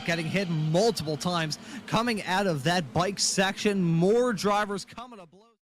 Getting hit multiple times coming out of that bike section. More drivers coming to blows.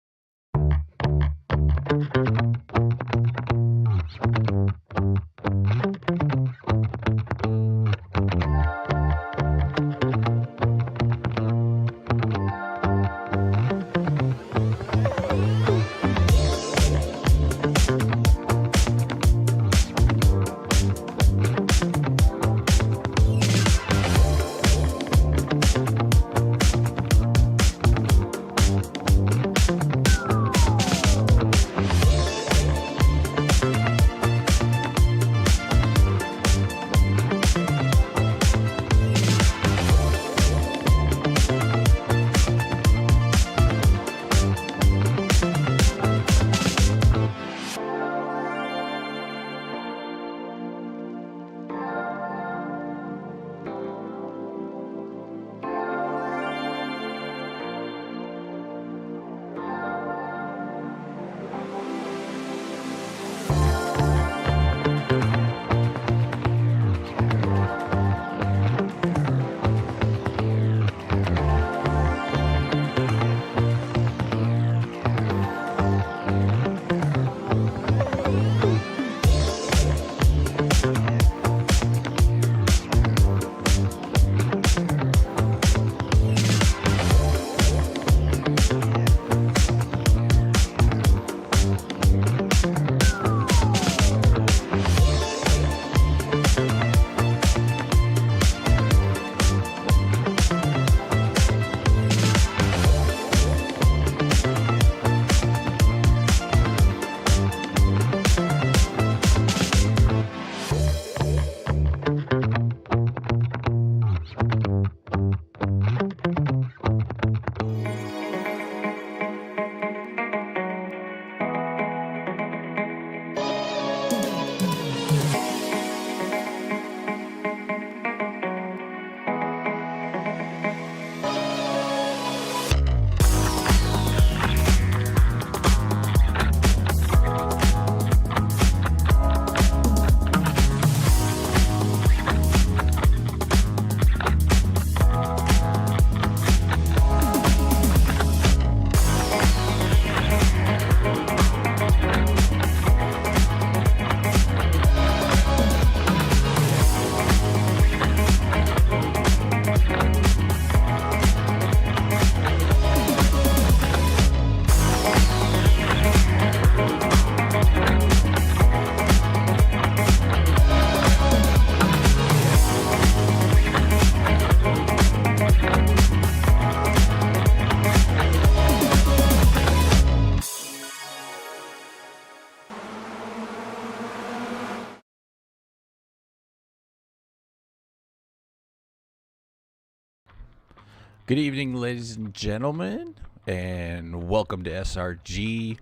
Good evening, ladies and gentlemen, and welcome to SRG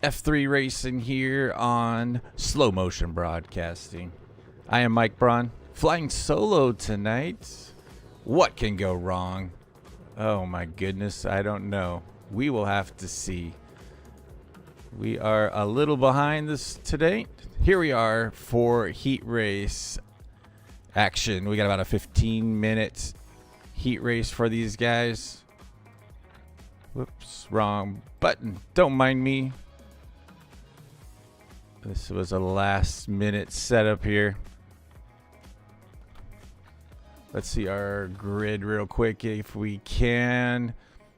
F3 Racing here on Slow Motion Broadcasting. I am Mike Braun, flying solo tonight. What can go wrong? Oh my goodness, I don't know. We will have to see. We are a little behind this today. Here we are for heat race action. We got about a 15-minute heat race for these guys. Whoops, wrong button. Don't mind me. This was a last-minute setup here. Let's see our grid real quick if we can.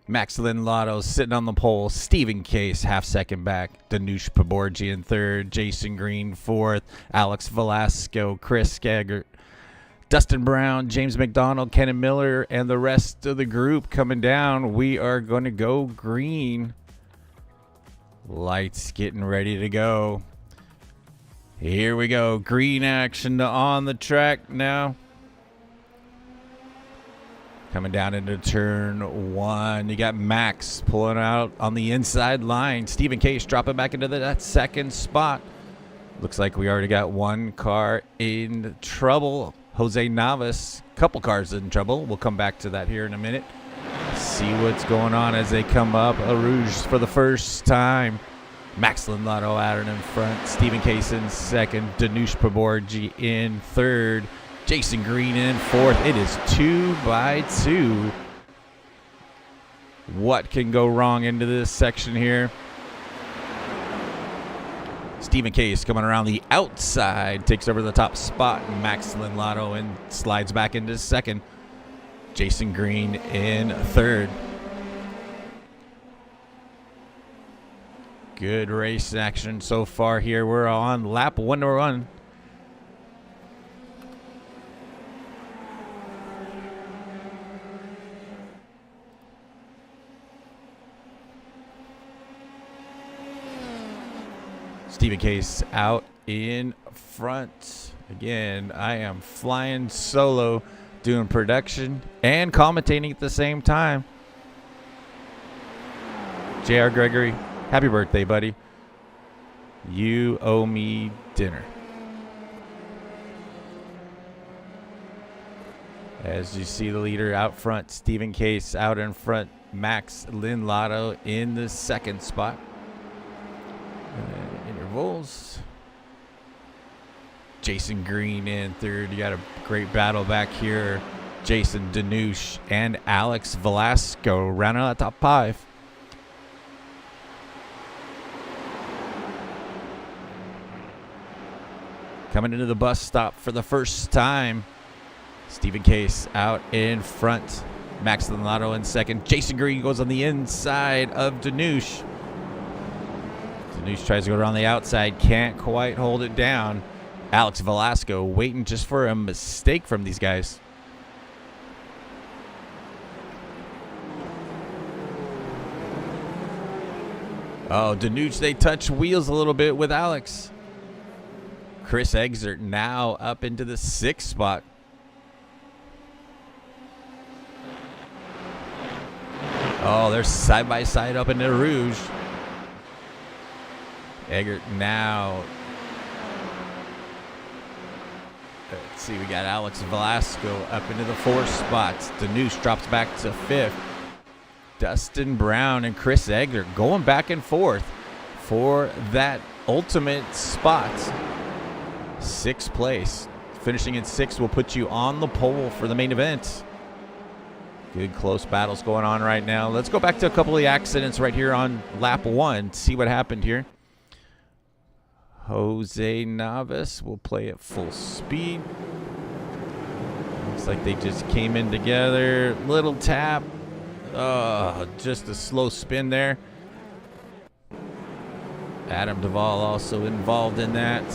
Max Lotto sitting on the pole. Stephen Case, half-second back. Danush Paborgi in third. Jason Green, fourth. Alex Velasco, Chris Gaggart, Dustin Braun, James McDonald, Kenan Miller, and the rest of the group coming down. We are going to go green. Lights getting ready to go. Here we go. Green action on the track now. Coming down into turn one. You got Max pulling out on the inside line. Stephen Case dropping back into that second spot. Looks like we already got one car in trouble. Jose Navas, couple cars in trouble. We'll come back to that here in a minute. See what's going on as they come up. A Rouge for the first time. Max Lotto out in front. Stephen Case in second. Danush Paborgi in third. Jason Green in fourth. It is 2x2. What can go wrong into this section here? Stephen Case coming around the outside, takes over the top spot. Max Lotto and slides back into second. Jason Green in third. Good race action so far here. We're on lap 101. Stephen Case out in front. Again, I am flying solo, doing production and commentating at the same time. JR Gregory, happy birthday, buddy. You owe me dinner. As you see the leader out front, Stephen Case out in front. Max Lotto in the second spot. Intervals. Jason Green in third. You got a great battle back here. Jason Danush and Alex Velasco rounding out the top five. Coming into the bus stop for the first time. Stephen Case out in front. Max Lotto in second. Jason Green goes on the inside of Danush. Danush tries to go around the outside, can't quite hold it down. Alex Velasco waiting just for a mistake from these guys. Oh, Danush, they touch wheels a little bit with Alex. Chris Exert now up into the sixth spot. Oh, they're side by side up in the Rouge. Eggert now. Let's see, we got Alex Velasco up into the fourth spot. Danush drops back to fifth. Dustin Braun and Chris Eggert going back and forth for that ultimate spot. Sixth place. Finishing in sixth will put you on the pole for the main event. Good close battles going on right now. Let's go back to a couple of the accidents right here on lap one. See what happened here. Jose Navas will play at full speed. Looks like they just came in together. Little tap. Just a slow spin there. Adam Duvall also involved in that.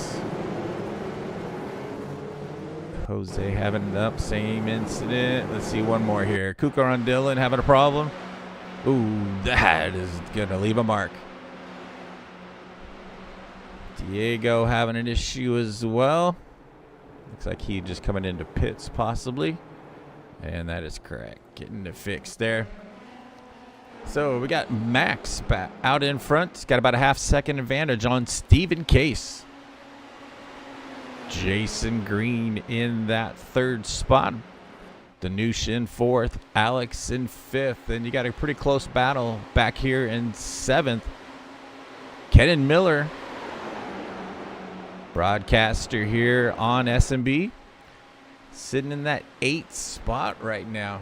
Jose having it up, same incident. Let's see one more here. Kukar on Dylan having a problem. Ooh, that is going to leave a mark. Diego having an issue as well. Looks like he just coming into pits possibly. And that is correct. Getting it fixed there. So we got Max out in front. He's got about a half-second advantage on Stephen Case. Jason Green in that third spot. Danush in 4th, Alex in 5th, and you got a pretty close battle back here in 7th. Kenan Miller, broadcaster here on SMB, sitting in that 8th spot right now.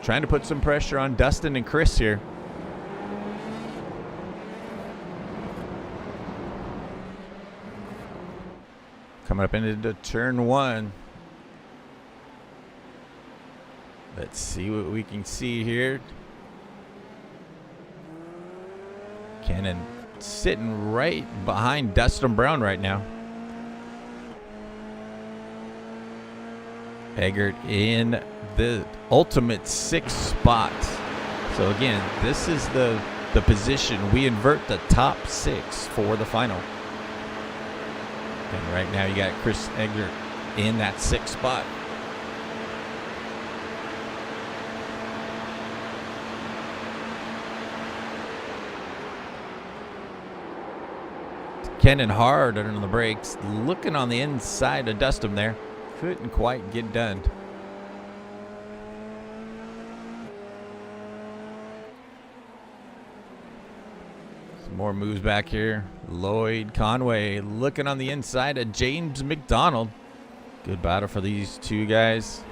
Trying to put some pressure on Dustin and Chris here. Coming up into turn 1. Let's see what we can see here. Kenan sitting right behind Dustin Braun right now. Eggert in the ultimate 6th spot. So again, this is the position. We invert the top 6 for the final. And right now you got Chris Eggert in that 6th spot. Kenan hard under the brakes, looking on the inside of Dustin there. Couldn't quite get done. Some more moves back here. Lloyd Conway looking on the inside of James McDonald. Good battle for these two guys.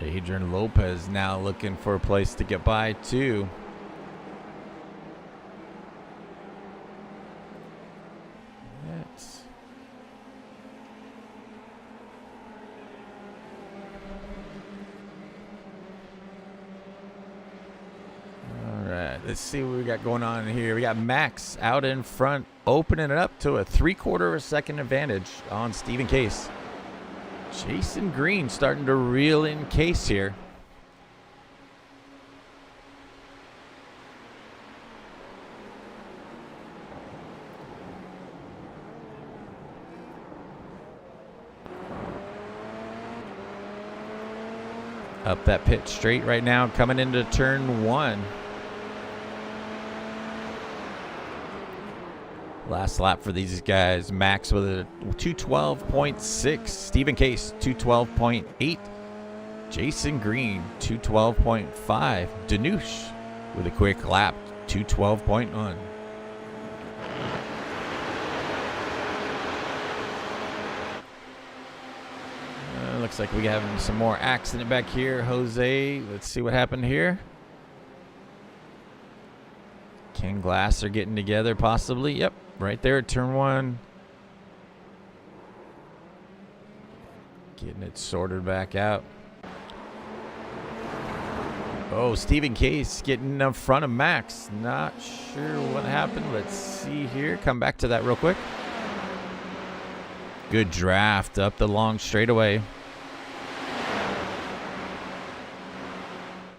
Adrian Lopez now looking for a place to get by too. Yes. All right, let's see what we got going on here. We got Max out in front, opening it up to a 3/4 of a second advantage on Stephen Case. Jason Green starting to reel in Case here. Up that pit straight right now, coming into turn 1. Last lap for these guys. Max with a 2:12.6. Stephen Case, 2:12.8. Jason Green, 2:12.5. Danush with a quick lap, 2:12.1. Looks like we have some more accident back here. Jose, let's see what happened here. Ken Glass are getting together possibly. Yep, right there at turn 1. Getting it sorted back out. Oh, Stephen Case getting in front of Max. Not sure what happened. Let's see here. Come back to that real quick. Good draft up the long straightaway.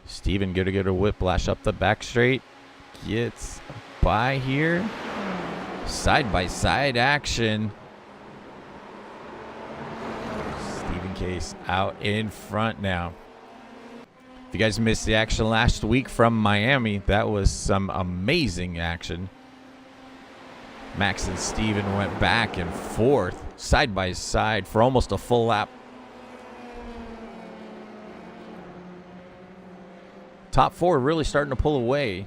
Stephen good to get a whiplash up the back straight. Gets by here. Side-by-side action. Stephen Case out in front now. If you guys missed the action last week from Miami, that was some amazing action. Max and Stephen went back and forth, side-by-side for almost a full lap. Top 4 really starting to pull away.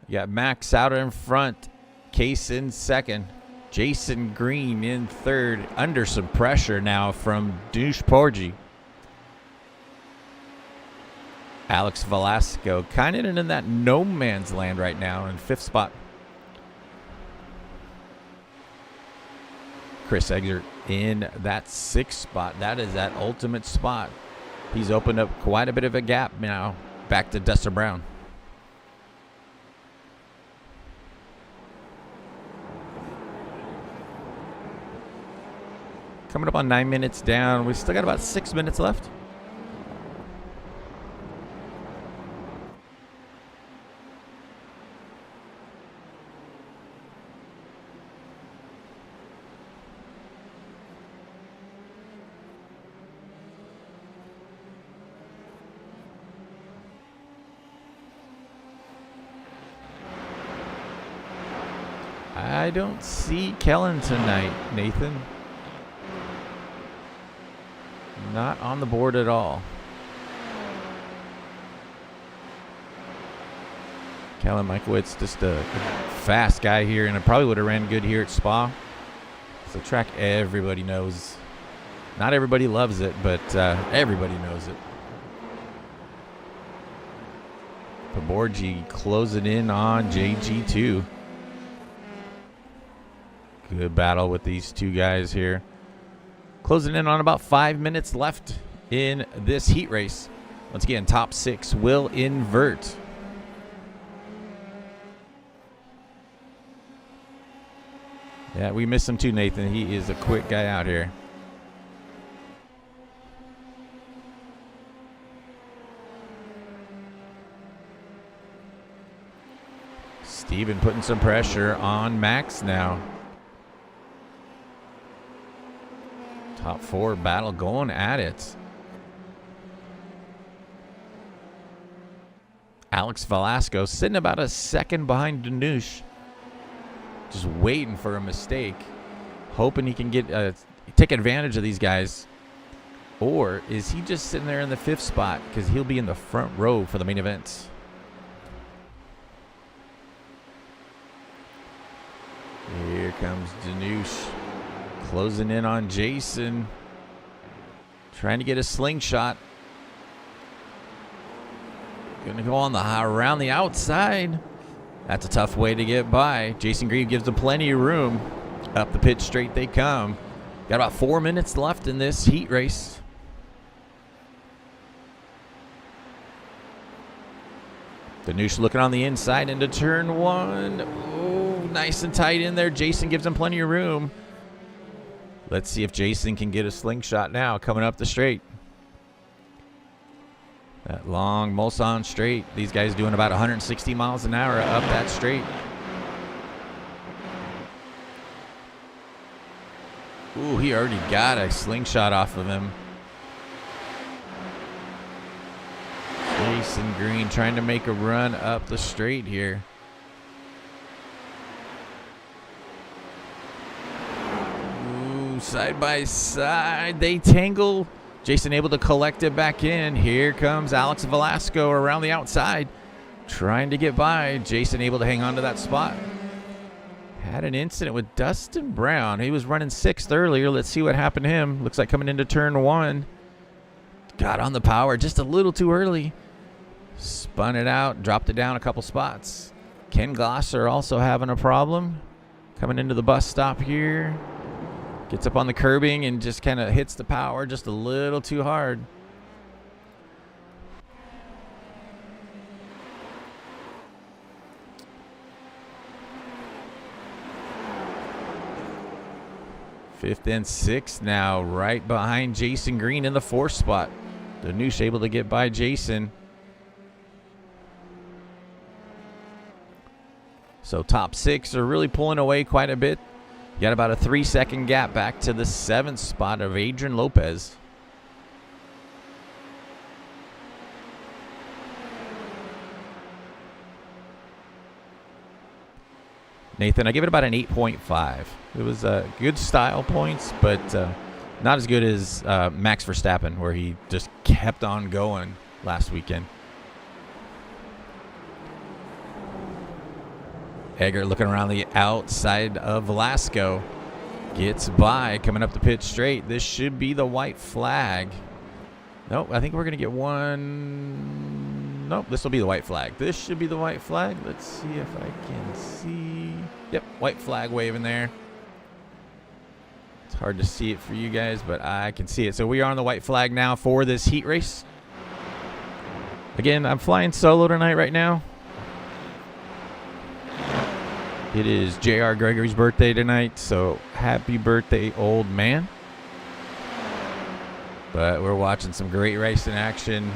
You got Max out in front, Case in 2nd, Jason Green in 3rd, under some pressure now from Douche Porgy. Alex Velasco kind of in that no man's land right now in 5th spot. Chris Eggert in that 6th spot. That is that ultimate spot. He's opened up quite a bit of a gap now. Back to Dustin Braun. Coming up on 9 minutes down. We've still got about 6 minutes left. I don't see Kellen tonight, Nathan. Not on the board at all. Kellen Michaelwitz, just a fast guy here, and it probably would have ran good here at Spa. It's a track everybody knows. Not everybody loves it, but everybody knows it. Paborgi closing in on JG2. Good battle with these two guys here. Closing in on about 5 minutes left in this heat race. Once again, top 6 will invert. Yeah, we miss him too, Nathan. He is a quick guy out here. Steven putting some pressure on Max now. Top 4 battle going at it. Alex Velasco sitting about a second behind Danush. Just waiting for a mistake. Hoping he can get take advantage of these guys. Or is he just sitting there in the 5th spot? Because he'll be in the front row for the main event. Here comes Danush. Closing in on Jason. Trying to get a slingshot. Gonna go on around the outside. That's a tough way to get by. Jason Grieve gives them plenty of room. Up the pit straight they come. Got about 4 minutes left in this heat race. Danush looking on the inside into turn 1. Oh, nice and tight in there. Jason gives him plenty of room. Let's see if Jason can get a slingshot now coming up the straight. That long Mulsanne straight. These guys doing about 160 miles an hour up that straight. Ooh, he already got a slingshot off of him. Jason Green trying to make a run up the straight here. Ooh, side by side. They tangle. Jason able to collect it back in. Here comes Alex Velasco around the outside. Trying to get by. Jason able to hang on to that spot. Had an incident with Dustin Braun. He was running 6th earlier. Let's see what happened to him. Looks like coming into turn 1. Got on the power just a little too early. Spun it out. Dropped it down a couple spots. Ken Glosser also having a problem. Coming into the bus stop here. Gets up on the curbing and just kind of hits the power just a little too hard. Fifth and 6th now, right behind Jason Green in the 4th spot. Danush able to get by Jason. So top 6 are really pulling away quite a bit. You got about a 3-second gap back to the 7th spot of Adrian Lopez. Nathan, I give it about an 8.5. It was good style points, but not as good as Max Verstappen, where he just kept on going last weekend. Egger looking around the outside of Velasco. Gets by, coming up the pit straight. This should be the white flag. Nope, I think we're going to get one. Nope, this will be the white flag. This should be the white flag. Let's see if I can see. Yep, white flag waving there. It's hard to see it for you guys, but I can see it. So we are on the white flag now for this heat race. Again, I'm flying solo tonight right now. It is J.R. Gregory's birthday tonight, so happy birthday, old man. But we're watching some great racing action.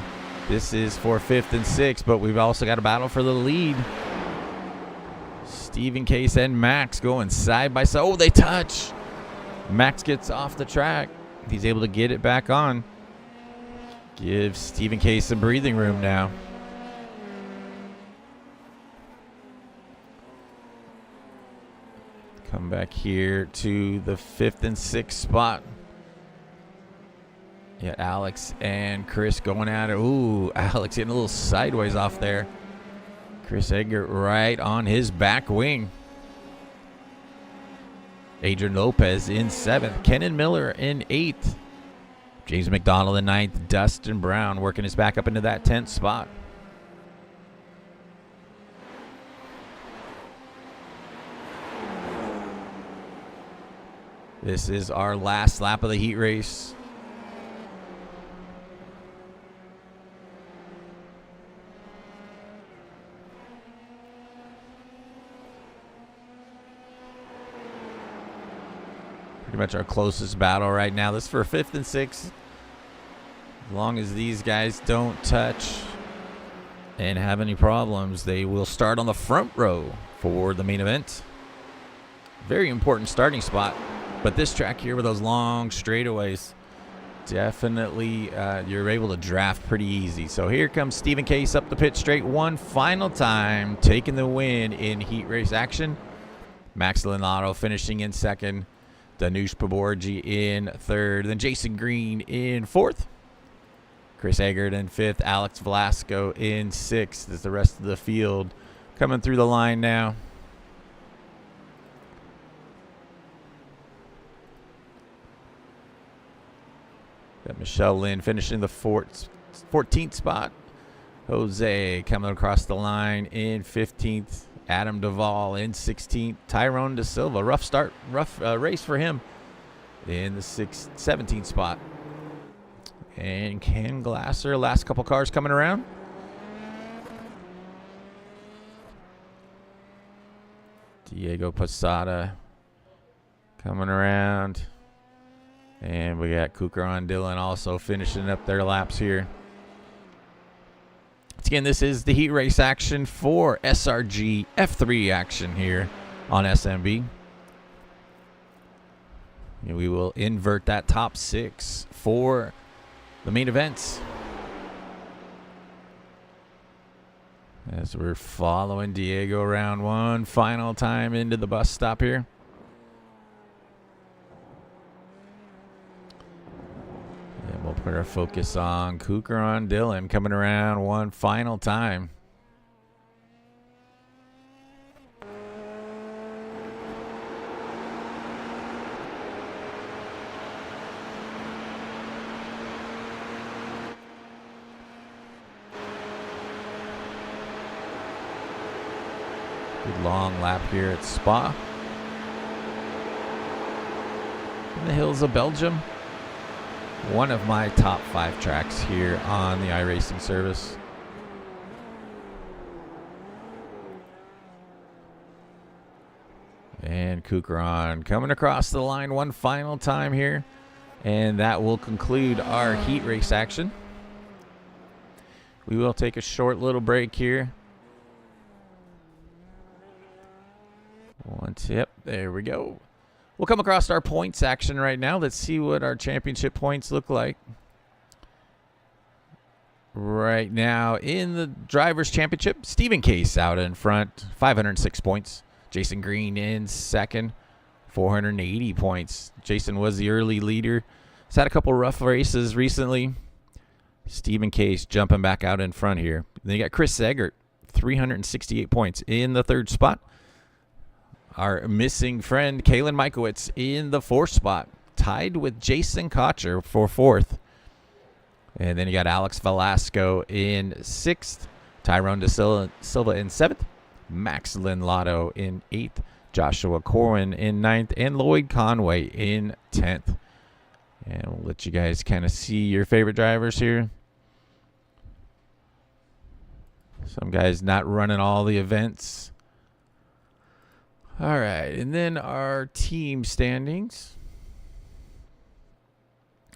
This is for 5th and 6th, but we've also got a battle for the lead. Stephen Case and Max going side by side. Oh, they touch. Max gets off the track. He's able to get it back on. Give Stephen Case some breathing room now. Come back here to the 5th and 6th spot. Yeah, Alex and Chris going at it. Ooh, Alex getting a little sideways off there. Chris Eggert right on his back wing. Adrian Lopez in 7th. Kenan Miller in 8th. James McDonald in 9th. Dustin Braun working his back up into that 10th spot. This is our last lap of the heat race. Pretty much our closest battle right now. This is for 5th and 6th. As long as these guys don't touch and have any problems, they will start on the front row for the main event. Very important starting spot. But this track here with those long straightaways, definitely you're able to draft pretty easy. So here comes Stephen Case up the pit straight one final time, taking the win in heat race action. Max Linato finishing in 2nd. Danush Paborji in 3rd. Then Jason Green in 4th. Chris Eggert in 5th. Alex Velasco in 6th as the rest of the field coming through the line now. Got Michelle Lynn finishing the 14th spot. Jose coming across the line in 15th. Adam Duvall in 16th. Tyrone De Silva, rough race for him in the 17th spot. And Ken Glasser, last couple cars coming around. Diego Posada coming around. And we got Kukran Dillon also finishing up their laps here. Again, this is the heat race action for SRG F3 action here on SMB. And we will invert that top 6 for the main events. As we're following Diego around one final time into the bus stop here. And we'll put our focus on Kukran Dillon coming around one final time. Good long lap here at Spa. In the hills of Belgium. One of my top 5 tracks here on the iRacing service. And Kukran coming across the line one final time here. And that will conclude our heat race action. We will take a short little break here. Yep, there we go. We'll come across our points action right now. Let's see what our championship points look like. Right now in the Drivers' Championship, Stephen Case out in front, 506 points. Jason Green in second, 480 points. Jason was the early leader. He's had a couple rough races recently. Stephen Case jumping back out in front here. Then you got Chris Eggert, 368 points in the third spot. Our missing friend, Kalen Mikowitz, in the 4th spot, tied with Jason Cotcher for 4th. And then you got Alex Velasco in 6th, Tyrone De Silva in 7th, Max Linato in 8th, Joshua Corwin in 9th, and Lloyd Conway in 10th. And we'll let you guys kind of see your favorite drivers here. Some guys not running all the events. All right, and then our team standings.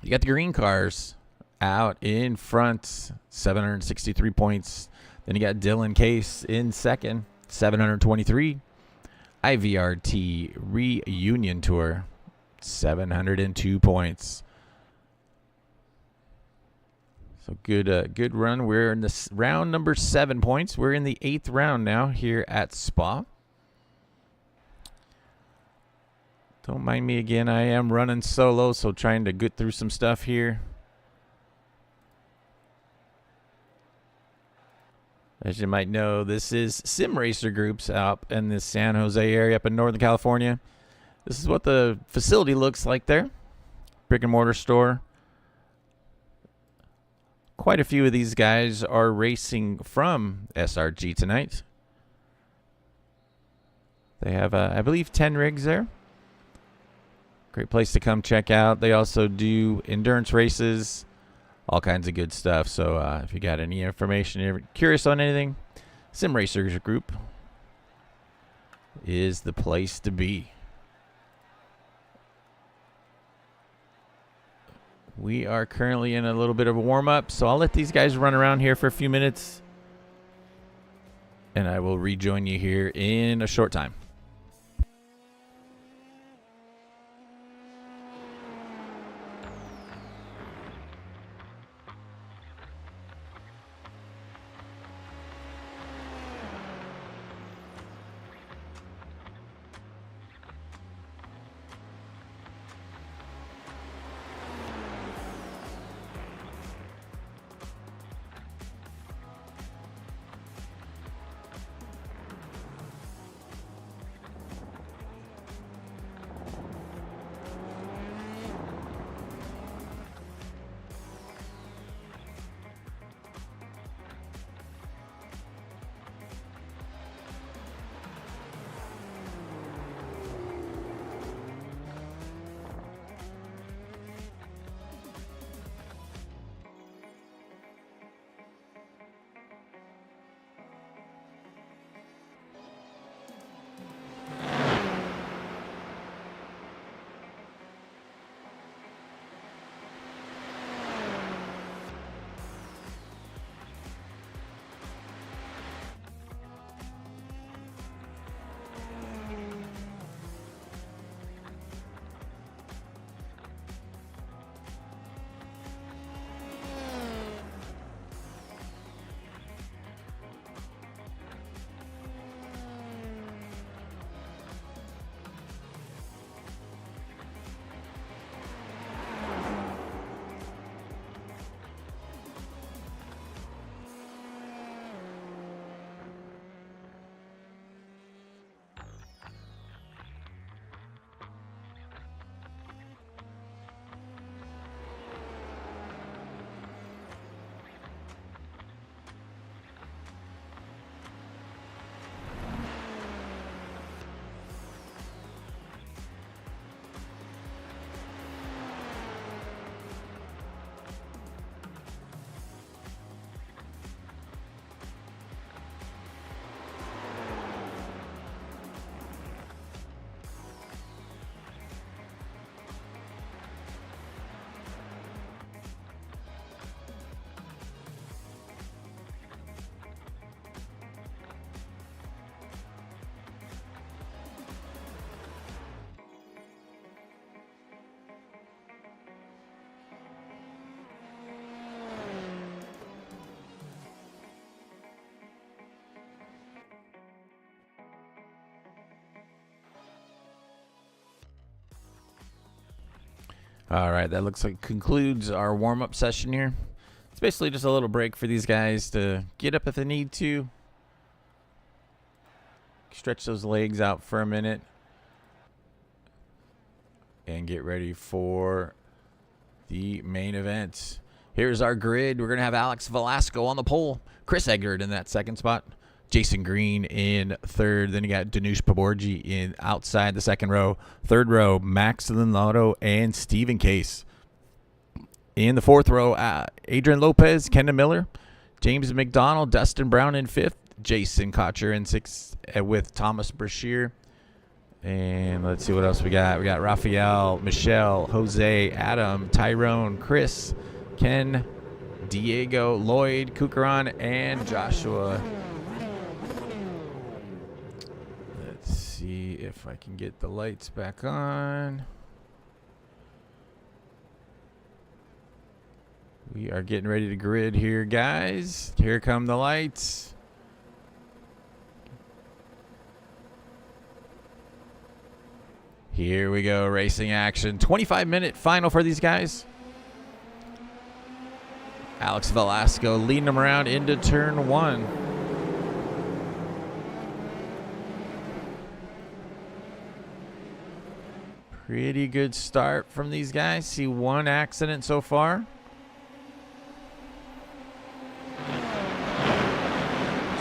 You got the green cars out in front, 763 points. Then you got Dylan Case in second, 723. IVRT Reunion Tour, 702 points. So good run. We're in this round number 7 points. We're in the 8th round now here at Spa. Don't mind me again. I am running solo, so trying to get through some stuff here. As you might know, this is Sim Racer Groups up in the San Jose area up in Northern California. This is what the facility looks like there. Brick and mortar store. Quite a few of these guys are racing from SRG tonight. They have, I believe, 10 rigs there. Great place to come check out. They also do endurance races, all kinds of good stuff. So if you got any information, you're curious on anything, Sim Racers Group is the place to be. We are currently in a little bit of a warm-up, so I'll let these guys run around here for a few minutes, and I will rejoin you here in a short time. All right, that looks like concludes our warm-up session here. It's basically just a little break for these guys to get up if they need to. Stretch those legs out for a minute. And get ready for the main event. Here's our grid. We're going to have Alex Velasco on the pole. Chris Eggert in that second spot. Jason Green in third. Then you got Danush Paborji in outside the second row. Third row, Max Linotto and Stephen Case. In the fourth row, Adrian Lopez, Kendall Miller, James McDonald, Dustin Brown in fifth. Jason Cotcher in sixth with Thomas Brashear. And let's see what else we got. We got Rafael, Michelle, Jose, Adam, Tyrone, Chris, Ken, Diego, Lloyd, Kukaran, and Joshua. Let's see if I can get the lights back on. We are getting ready to grid here, guys. Here come the lights. Here we go, racing action. 25-minute final for these guys. Alex Velasco leading them around into turn 1. Pretty good start from these guys. See one accident so far.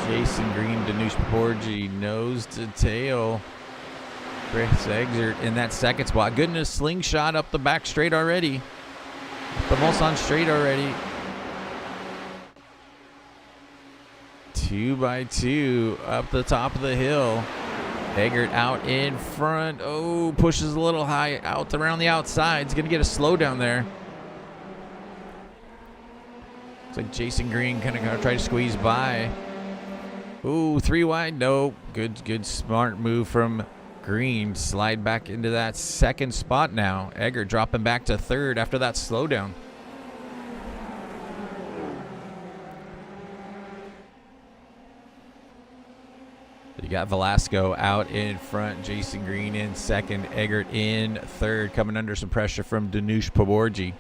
Jason Green, Danush Paborgi, nose to tail. Chris Exert in that second spot. Goodness, slingshot up the back straight already. The Mulsanne straight already. 2x2 up the top of the hill. Eggert out in front. Oh, pushes a little high out around the outside. He's going to get a slowdown there. Looks like Jason Green kind of going to try to squeeze by. Ooh, 3 wide. No. Good, smart move from Green. Slide back into that second spot now. Eggert dropping back to third after that slowdown. You got Velasco out in front, Jason Green in second, Eggert in third, coming under some pressure from Danush Paborgi.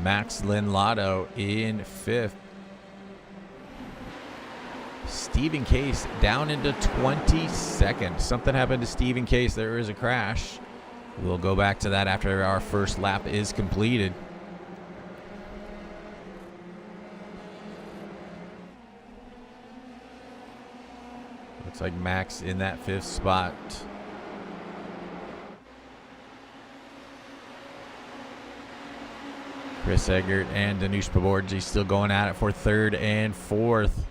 Max Linlotto in fifth. Stephen Case down into 22nd. Something happened to Stephen Case. There is a crash. We'll go back to that after our first lap is completed. Looks like Max in that fifth spot. Chris Eggert and Danush Paborgi still going at it for third and fourth.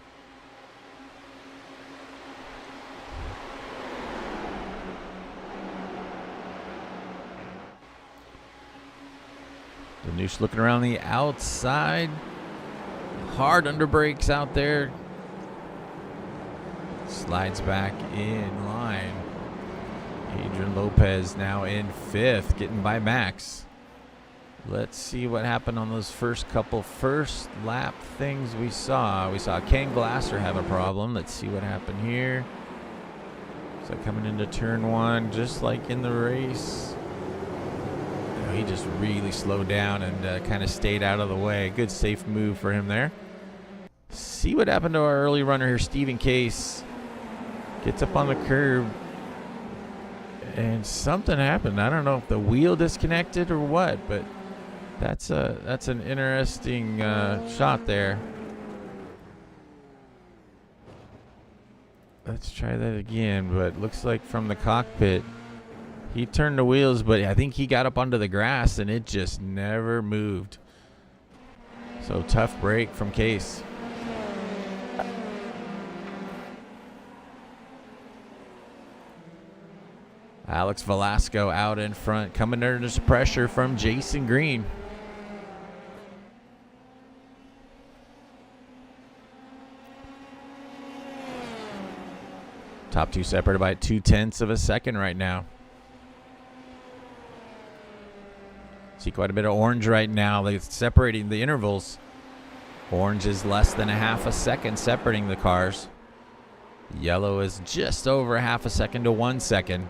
Danush looking around the outside. Hard under brakes out there. Slides back in line. Adrian Lopez now in fifth, getting by Max. Let's see what happened on those first lap things we saw. We saw Ken Glasser have a problem. Let's see what happened here. So coming into turn 1, just like in the race. He just really slowed down and kind of stayed out of the way. Good safe move for him there. See what happened to our early runner here, Stephen Case. Gets up on the curb, and something happened. I don't know if the wheel disconnected or what, but that's an interesting shot there. Let's try that again, but looks like from the cockpit, he turned the wheels, but I think he got up onto the grass, and it just never moved. So tough break from Case. Alex Velasco out in front, coming under some pressure from Jason Green. Top two separated by 0.2 of a second right now. See quite a bit of orange right now. They're separating the intervals. Orange is less than a half a second separating the cars. Yellow is just over a half a second to 1 second.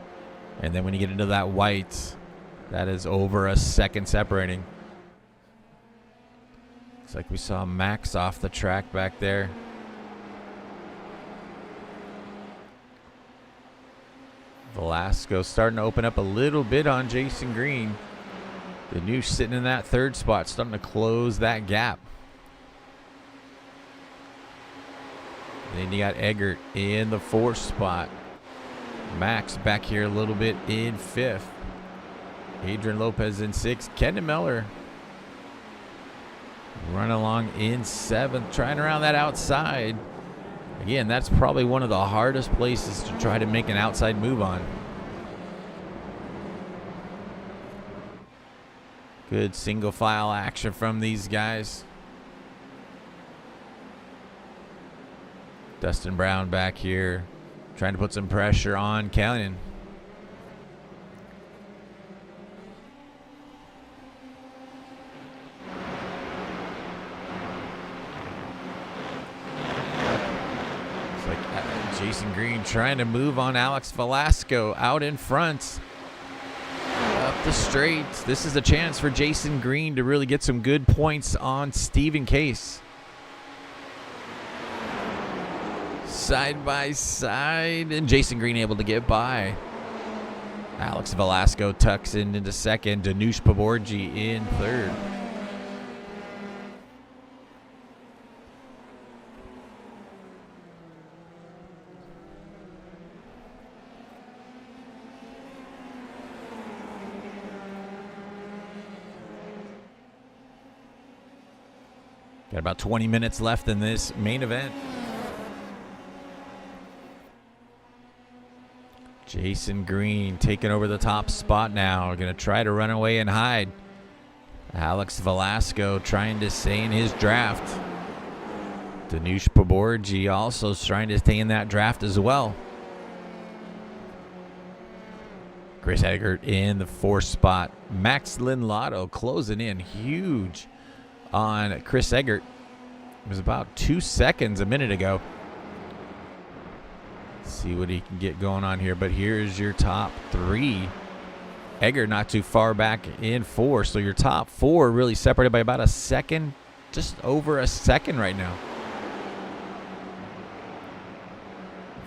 And then when you get into that white, that is over a second separating. Looks like we saw Max off the track back there. Velasco starting to open up a little bit on Jason Green. Danush sitting in that third spot, starting to close that gap. Then you got Eggert in the fourth spot. Max back here a little bit in fifth. Adrian Lopez in sixth. Kendon Miller run along in seventh, trying around that outside. Again, that's probably one of the hardest places to try to make an outside move on. Good single file action from these guys. Dustin Braun back here, trying to put some pressure on Callinan. Jason Green trying to move on Alex Velasco out in front. Up the straight. This is a chance for Jason Green to really get some good points on Stephen Case. Side by side, and Jason Green able to get by. Alex Velasco tucks in into second. Danush Paborji in third. Got about 20 minutes left in this main event. Jason Green taking over the top spot now. Going to try to run away and hide. Alex Velasco trying to stay in his draft. Danush Paborji also trying to stay in that draft as well. Chris Eggert in the fourth spot. Max Linlotto closing in huge on Chris Eggert. It was about 2 seconds a minute ago. See what he can get going on here, but here's your top three. Eggert not too far back in four, so your top four really separated by about a second, just over a second right now.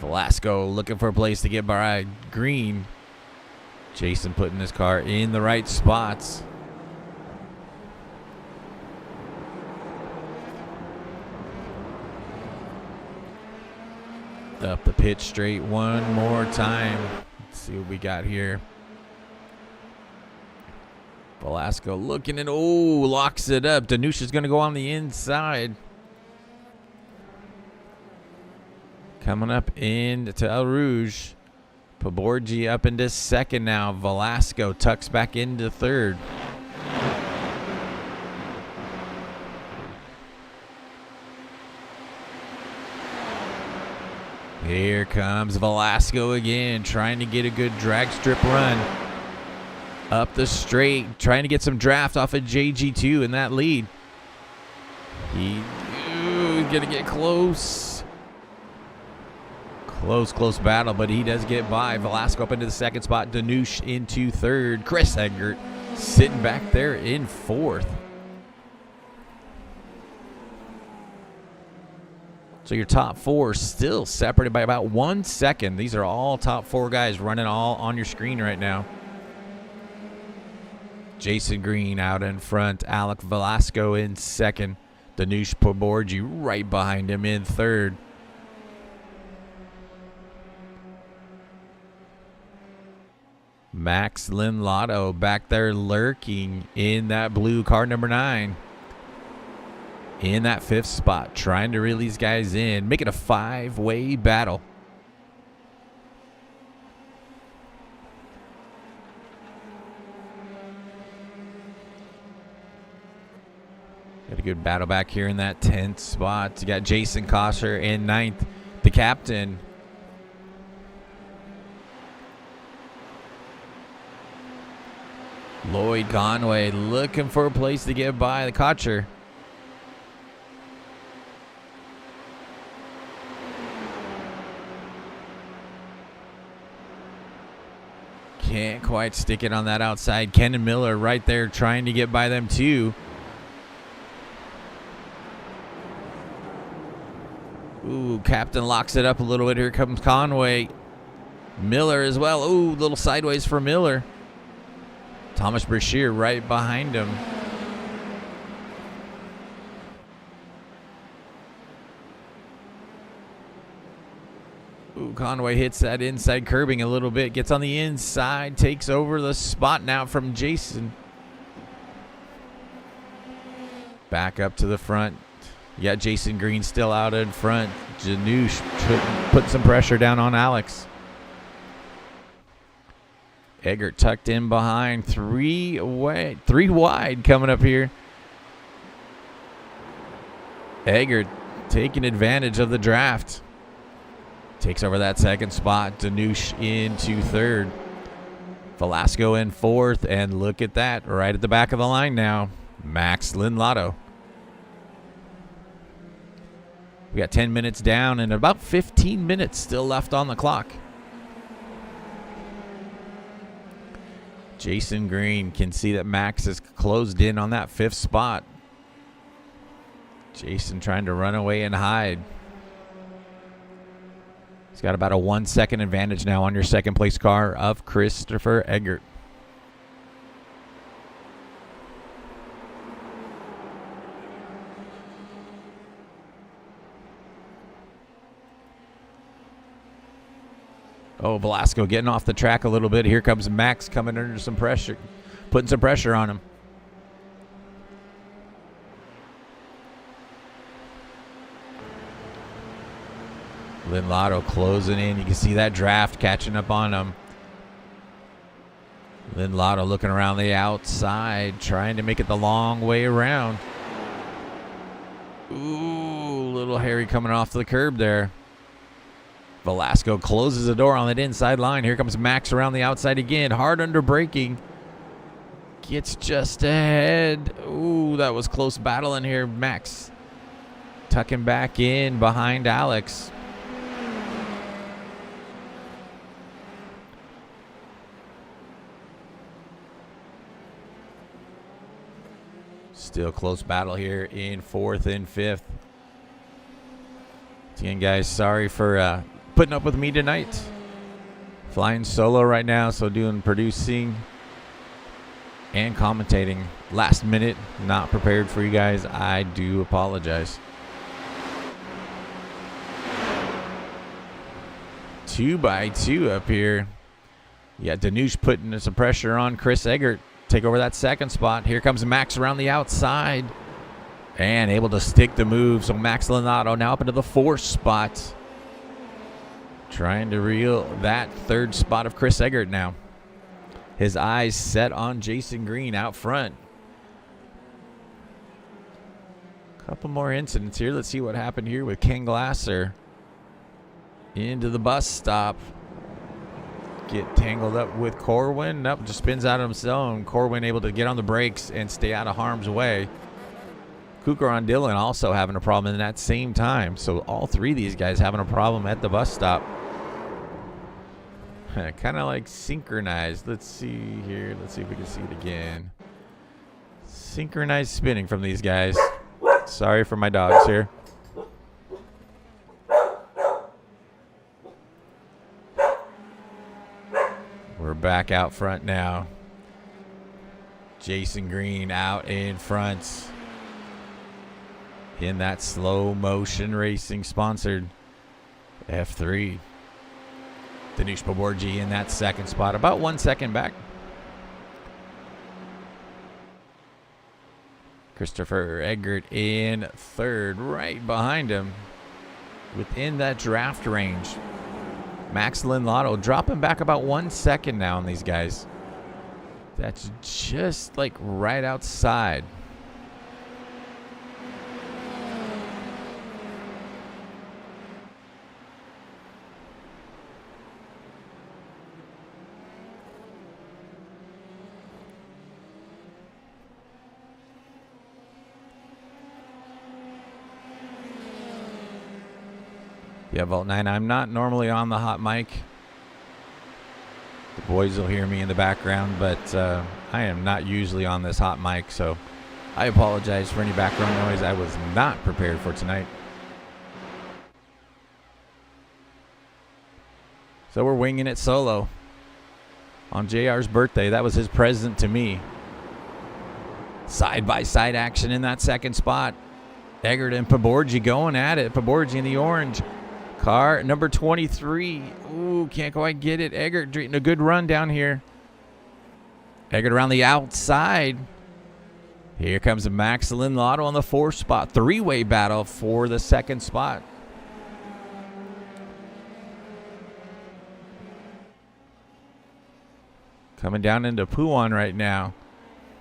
Velasco looking for a place to get by Green. Jason putting his car in the right spots. Up the pit straight one more time. Let's see what we got here. Velasco looking and locks it up. Danush is going to go on the inside. Coming up into El Rouge. Paborji up into second now. Velasco tucks back into third. Here comes Velasco again, trying to get a good drag strip run. Up the straight, trying to get some draft off of JG2 in that lead. He's going to get close. Close battle, but he does get by. Velasco up into the second spot. Danush into third. Chris Eggert sitting back there in fourth. So your top four still separated by about 1 second. These are all top four guys running all on your screen right now. Jason Green out in front. Alex Velasco in second. Danush Paborji right behind him in third. Max Linlotto back there lurking in that blue car number 9. In that fifth spot, trying to reel these guys in, make it a 5-way battle. Got a good battle back here in that 10th spot. You got Jason Cotcher in 9th, the captain. Lloyd Conway looking for a place to get by the Cotcher. Can't quite stick it on that outside. Kenan Miller right there trying to get by them too. Ooh, captain locks it up a little bit. Here comes Conway. Miller as well. Ooh, little sideways for Miller. Thomas Brashear right behind him. Ooh, Conway hits that inside curbing a little bit. Gets on the inside. Takes over the spot now from Jason. Back up to the front. You got Jason Green still out in front. Danush put some pressure down on Alex. Eggert tucked in behind. Three wide coming up here. Eggert taking advantage of the draft. Takes over that second spot. Danush into third. Velasco in fourth. And look at that. Right at the back of the line now. Max Linlotto. We got 10 minutes down and about 15 minutes still left on the clock. Jason Green can see that Max is closed in on that 5th spot. Jason trying to run away and hide. He's got about a 1 second advantage now on your second place car of Christopher Eggert. Oh, Velasco getting off the track a little bit. Here comes Max coming under some pressure, putting some pressure on him. Lynn Lotto closing in. You can see that draft catching up on him. Lynn Lotto looking around the outside, trying to make it the long way around. Ooh, little Harry coming off the curb there. Velasco closes the door on that inside line. Here comes Max around the outside again. Hard under braking. Gets just ahead. Ooh, that was close battle in here. Max tucking back in behind Alex. Still close battle here in 4th and 5th. Again, guys, sorry for putting up with me tonight. Flying solo right now, so doing producing and commentating. Last minute, not prepared for you guys. I do apologize. 2x2 up here. Yeah, Danush putting some pressure on Chris Eggert. Take over that 2nd spot. Here comes Max around the outside. And able to stick the move. So Max Lenato now up into the 4th spot. Trying to reel that 3rd spot of Chris Eggert now. His eyes set on Jason Green out front. Couple more incidents here. Let's see what happened here with Ken Glasser. Into the bus stop. Get tangled up with Corwin. Nope, just spins out of himself. Corwin able to get on the brakes and stay out of harm's way. Kukar and Dillon also having a problem in that same time. So all 3 of these guys having a problem at the bus stop. Kind of like synchronized. Let's see here. Let's see if we can see it again. Synchronized spinning from these guys. Sorry for my dogs here. We're back out front now. Jason Green out in front. In that slow motion racing sponsored F3. Danush Paborji in that 2nd spot, about 1 second back. Christopher Eggert in 3rd, right behind him, within that draft range. Max Linlotto dropping back about 1 second now on these guys. That's just like right outside. Yeah, Vault 9, I'm not normally on the hot mic. The boys will hear me in the background, but I am not usually on this hot mic, so I apologize for any background noise. I was not prepared for tonight. So we're winging it solo. On JR's birthday, that was his present to me. Side-by-side action in that 2nd spot. Eggert and Paborji going at it. Paborji in the orange. Car number 23. Ooh, can't quite get it. Eggert doing a good run down here. Eggert around the outside. Here comes Max Linlotto on the 4th spot. 3-way battle for the 2nd spot. Coming down into Puan right now.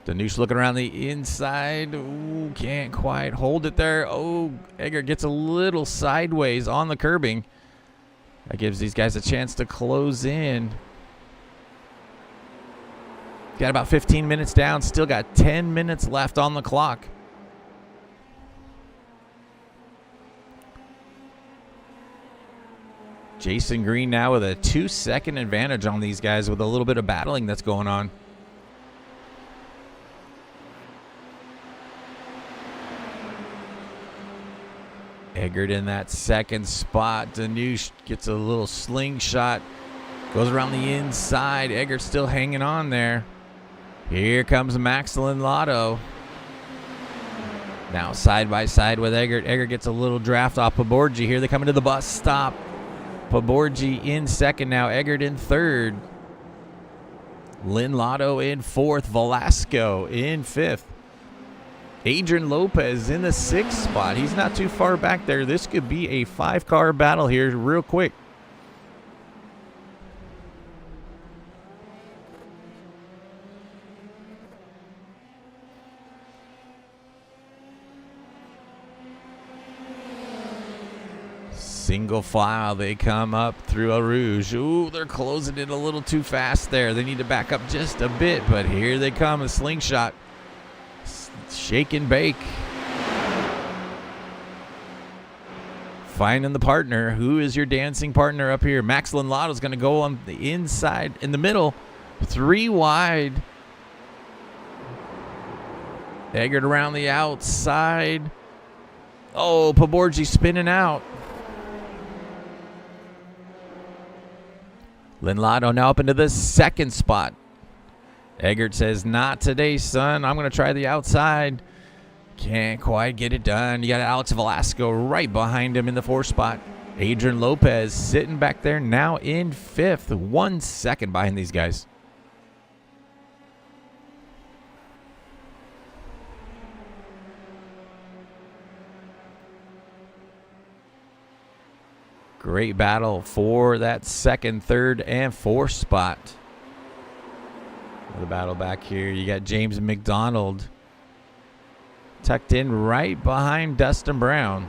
Danush looking around the inside. Ooh, can't quite hold it there. Oh, Eggert gets a little sideways on the curbing. That gives these guys a chance to close in. Got about 15 minutes down. Still got 10 minutes left on the clock. Jason Green now with a 2-second advantage on these guys with a little bit of battling that's going on. Eggert in that second spot. Danush gets a little slingshot. Goes around the inside. Eggert still hanging on there. Here comes Max Lotto. Now side by side with Eggert. Eggert gets a little draft off Poborgi. Here they come into the bus stop. Poborgi in second now. Eggert in third. Lotto in fourth. Velasco in fifth. Adrian Lopez in the sixth spot. He's not too far back there. This could be a 5-car battle here real quick. Single file, they come up through Eau Rouge. Ooh, they're closing it a little too fast there. They need to back up just a bit, but here they come, a slingshot. Shake and bake. Finding the partner. Who is your dancing partner up here? Max Lotto's going to go on the inside, in the middle. 3 wide. Eggert around the outside. Oh, Poborgi spinning out. Lotto now up into the second spot. Eggert says, not today, son. I'm going to try the outside. Can't quite get it done. You got Alex Velasco right behind him in the 4th spot. Adrian Lopez sitting back there now in 5th. 1 second behind these guys. Great battle for that 2nd, 3rd, and 4th spot. The battle back here. You got James McDonald tucked in right behind Dustin Braun.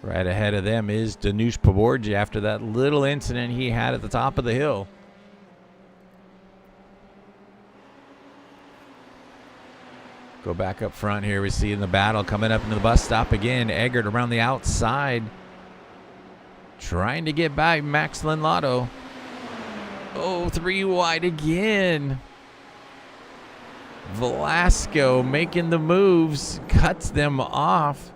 Right ahead of them is Danush Poborgi after that little incident he had at the top of the hill. Go back up front here. We see in the battle coming up into the bus stop again. Eggert around the outside. Trying to get by Max Lotto. Oh, 3 wide again. Velasco making the moves. Cuts them off.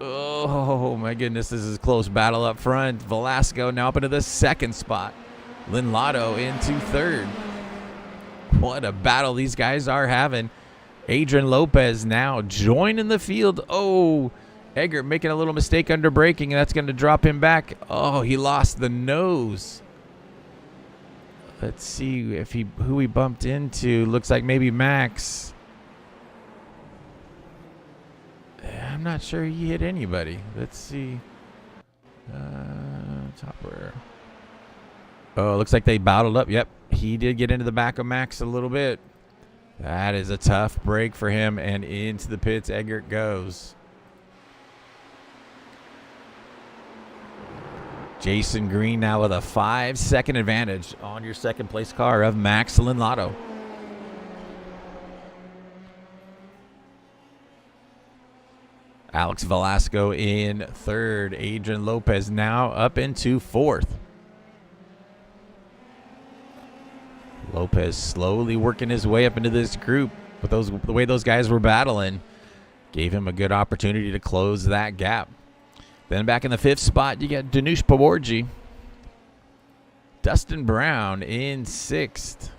Oh, my goodness. This is a close battle up front. Velasco now up into the 2nd spot. Lotto into 3rd. What a battle these guys are having. Adrian Lopez now joining the field. Oh, Eggert making a little mistake under braking, and that's going to drop him back. Oh, he lost the nose. Let's see if who he bumped into. Looks like maybe Max. I'm not sure he hit anybody. Let's see. Top rear. Oh, looks like they battled up. Yep, he did get into the back of Max a little bit. That is a tough break for him, and into the pits Eggert goes. Jason Green now with a 5-second advantage on your 2nd place car of Max Lotto. Alex Velasco in 3rd. Adrian Lopez now up into 4th. Lopez slowly working his way up into this group. But the way those guys were battling gave him a good opportunity to close that gap. Then back in the 5th spot, you got Danush Poborgi. Dustin Braun in 6th.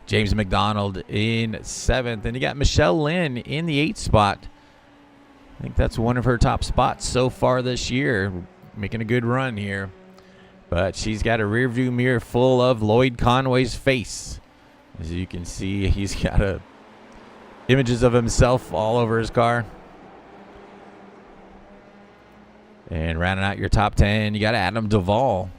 James McDonald in 7th. And you got Michelle Lynn in the 8th spot. I think that's one of her top spots so far this year. Making a good run here. But she's got a rear view mirror full of Lloyd Conway's face. As you can see, he's got images of himself all over his car. And rounding out your top 10, you got Adam Duvall.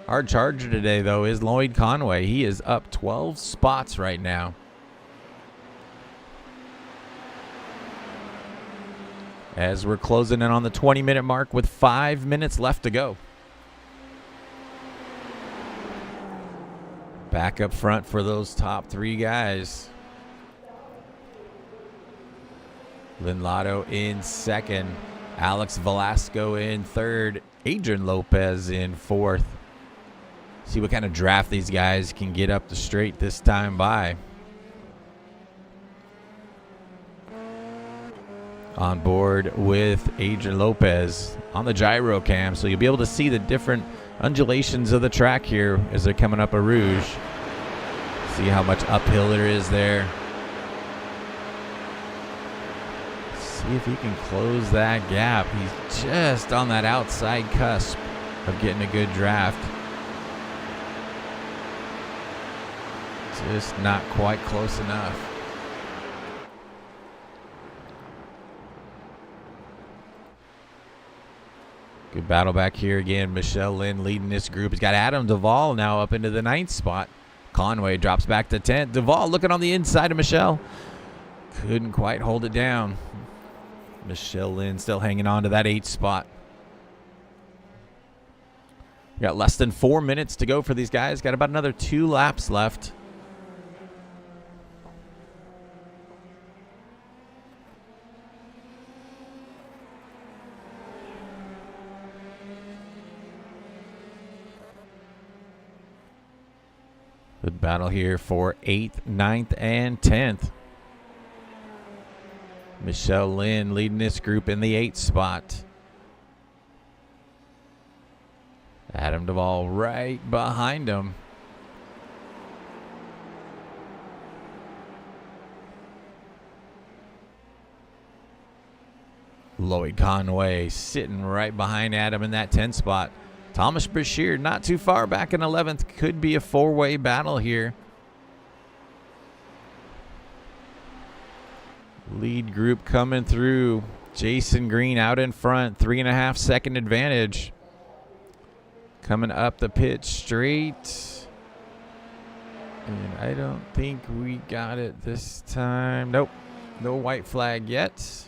Our charger today, though, is Lloyd Conway. He is up 12 spots right now. As we're closing in on the 20-minute mark with 5 minutes left to go. Back up front for those top 3 guys. Lynn Lotto in second. Alex Velasco in third. Adrian Lopez in fourth. See what kind of draft these guys can get up the straight this time by. On board with Adrian Lopez on the gyro cam, so you'll be able to see the different undulations of the track here as they're coming up a Rouge. See how much uphill there is there. See if he can close that gap. He's just on that outside cusp of getting a good draft. Just not quite close enough. Good battle back here again. Michelle Lynn leading this group. He's got Adam Duvall now up into the 9th spot. Conway drops back to 10th. Duvall looking on the inside of Michelle. Couldn't quite hold it down. Michelle Lynn still hanging on to that 8th spot. We got less than 4 minutes to go for these guys. Got about another 2 laps left. Good battle here for 8th, 9th, and 10th. Michelle Lynn leading this group in the 8th spot. Adam Duvall right behind him. Lloyd Conway sitting right behind Adam in that 10th spot. Thomas Brashear not too far back in 11th. Could be a 4-way battle here. Lead group coming through. Jason Green out in front. 3.5 second advantage. Coming up the pit straight. And I don't think we got it this time. Nope. No white flag yet.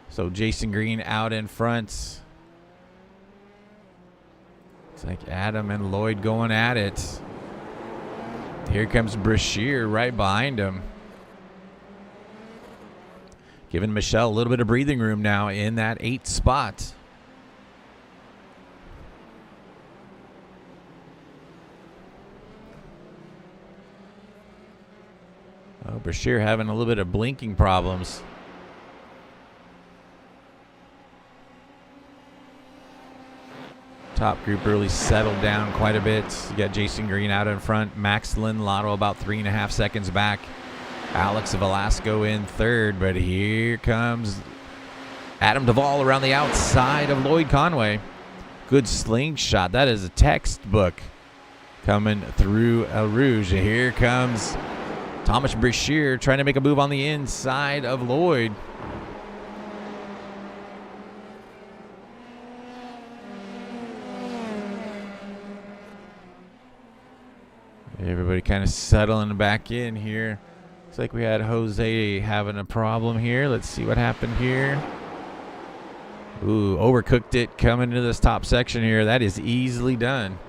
So Jason Green out in front. It's like Adam and Lloyd going at it. Here comes Brashear right behind him. Giving Michelle a little bit of breathing room now in that 8th spot. Oh, Brashear having a little bit of blinking problems. Top group really settled down quite a bit. You got Jason Green out in front. Max Lynn Lotto about 3.5 seconds back. Alex Velasco in third, but here comes Adam Duvall around the outside of Lloyd Conway. Good slingshot. That is a textbook coming through El Rouge. Here comes Thomas Brashear trying to make a move on the inside of Lloyd. Everybody kind of settling back in here. Looks like we had Jose having a problem here. Let's see what happened here. Ooh, overcooked it coming into this top section here. That is easily done.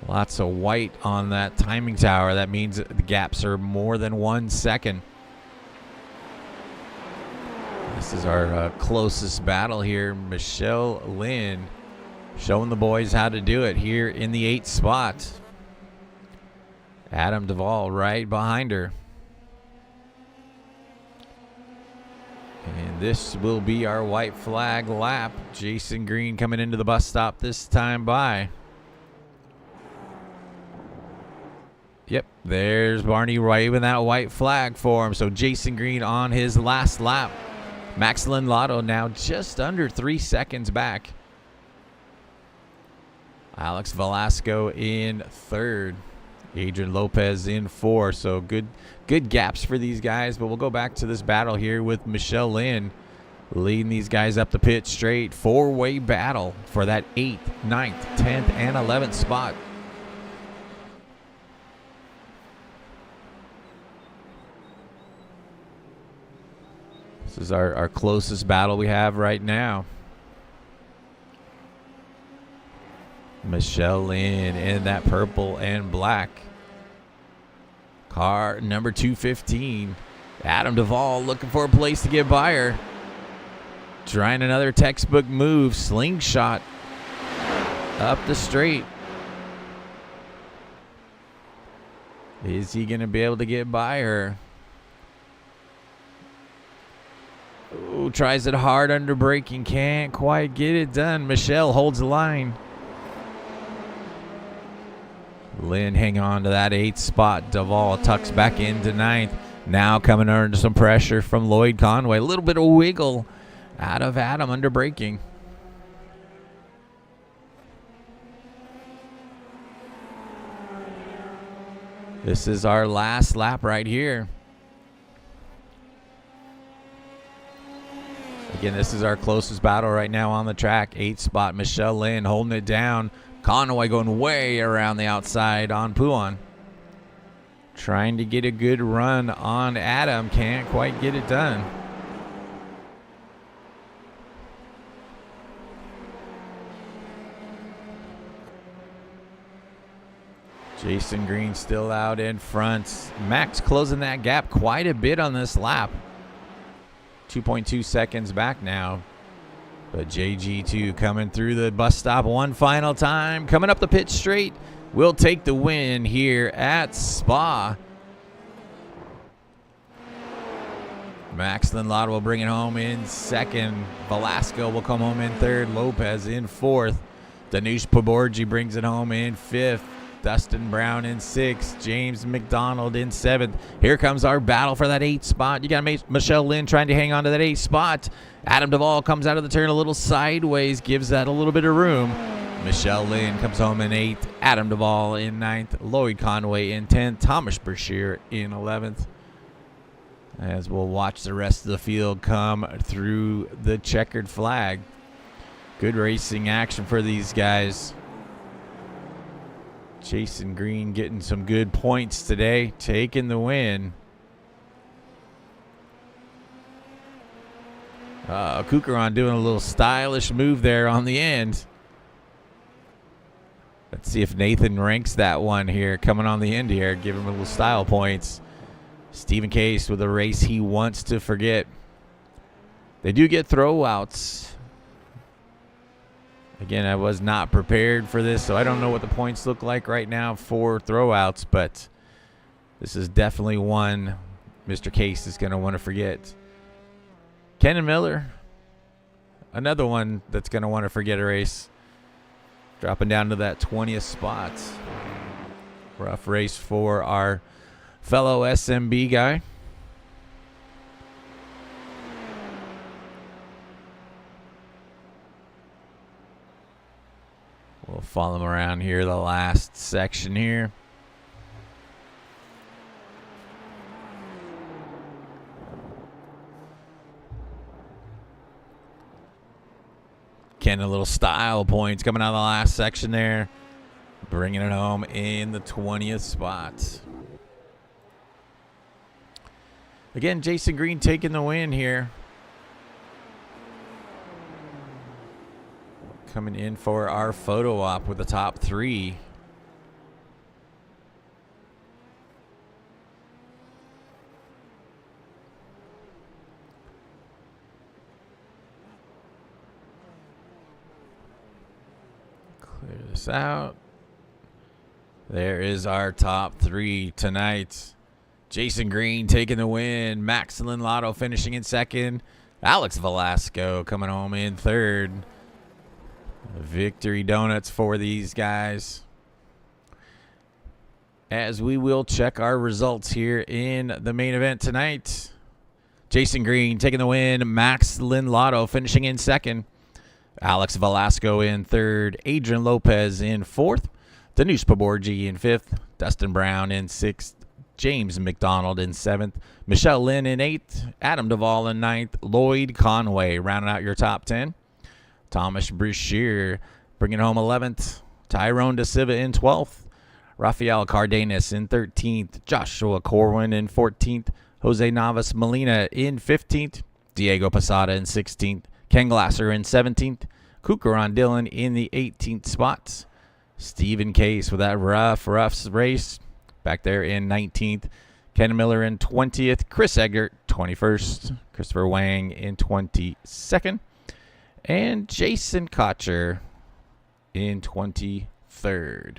Lots of white on that timing tower. That means the gaps are more than 1 second. This is our closest battle here. Michelle Lynn showing the boys how to do it here in the 8th spot. Adam Duvall right behind her. And this will be our white flag lap. Jason Green coming into the bus stop this time by. Yep, there's Barney waving that white flag for him. So Jason Green on his last lap. Max Lynn Lotto now just under 3 seconds back. Alex Velasco in third. Adrian Lopez in 4. So good gaps for these guys. But we'll go back to this battle here with Michelle Lynn leading these guys up the pit straight. 4-way battle for that 8th, 9th, 10th, and 11th spot. This is our closest battle we have right now. Michelle Lynn in that purple and black. Car number 215. Adam Duvall looking for a place to get by her. Trying another textbook move. Slingshot up the straight. Is he going to be able to get by her? Ooh, tries it hard under braking. Can't quite get it done. Michelle holds the line. Lynn hang on to that 8th spot. Duvall tucks back into 9th. Now coming under some pressure from Lloyd Conway. A little bit of wiggle out of Adam under braking. This is our last lap right here. Again, this is our closest battle right now on the track. 8th spot, Michelle Lynn holding it down. Conway going way around the outside on Puan. Trying to get a good run on Adam. Can't quite get it done. Jason Green still out in front. Max closing that gap quite a bit on this lap. 2.2 seconds back now. But JG2 coming through the bus stop one final time. Coming up the pit straight. Will take the win here at Spa. Max Lynn-Lotto will bring it home in second. Velasco will come home in third. Lopez in fourth. Danush Paborgi brings it home in fifth. Dustin Brown in sixth. James McDonald in seventh. Here comes our battle for that 8th spot. You got Michelle Lynn trying to hang on to that 8th spot. Adam Duvall comes out of the turn a little sideways, gives that a little bit of room. Michelle Lynn comes home in 8th. Adam Duvall in 9th. Lloyd Conway in 10th. Thomas Brashear in 11th. As we'll watch the rest of the field come through the checkered flag. Good racing action for these guys. Jason Green getting some good points today, taking the win. Kukaran doing a little stylish move there on the end. Let's see if Nathan ranks that one here, coming on the end here, give him a little style points. Stephen Case with a race he wants to forget. They do get throwouts. Again, I was not prepared for this, so I don't know what the points look like right now for throwouts, but this is definitely one Mr. Case is going to want to forget. Kenan Miller, another one that's going to want to forget a race. Dropping down to that 20th spot. Rough race for our fellow SMB guy. We'll follow him around here, the last section here. Ken, a little style points coming out of the last section there. Bringing it home in the 20th spot. Again, Jason Green taking the win here. Coming in for our photo op with the top 3. Clear this out. There is our top 3 tonight. Jason Green taking the win. Max Lynn-Lotto finishing in second. Alex Velasco coming home in third. Victory donuts for these guys. As we will check our results here in the main event tonight. Jason Green taking the win. Max Lynn-Lotto finishing in second. Alex Velasco in third. Adrian Lopez in fourth. Danush Paborgi in fifth. Dustin Brown in sixth. James McDonald in seventh. Michelle Lynn in eighth. Adam Duvall in ninth. Lloyd Conway rounding out your top 10. Thomas Brashear bringing home 11th. Tyrone De Silva in 12th. Rafael Cardenas in 13th. Joshua Corwin in 14th. Jose Navas Molina in 15th. Diego Posada in 16th. Ken Glasser in 17th. Kukaran Dillon in the 18th spots. Stephen Case with that rough race back there in 19th. Ken Miller in 20th. Chris Eggert, 21st. Christopher Wang in 22nd. And Jason Cotcher in 23rd.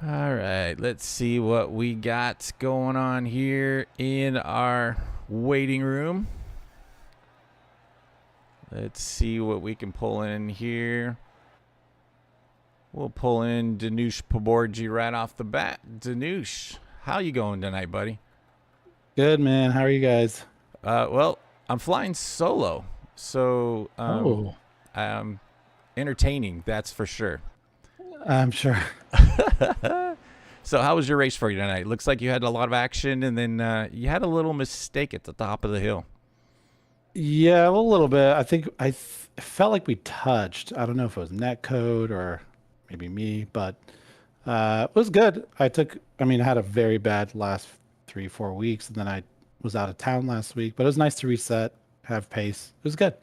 All right, let's see what we got going on here in our waiting room. Let's see what we can pull in here. We'll pull in Danush Paborji right off the bat. Danush, how you going tonight, buddy? Good, man. How are you guys? Well, I'm flying solo, so entertaining, that's for sure. I'm sure. So how was your race for you tonight? Looks like you had a lot of action, and then you had a little mistake at the top of the hill. Yeah, a little bit. I think I felt like we touched. I don't know if it was net code or maybe me, but it was good. I had a very bad last 3-4 weeks, and then I was out of town last week, but it was nice to reset, have pace. It was good.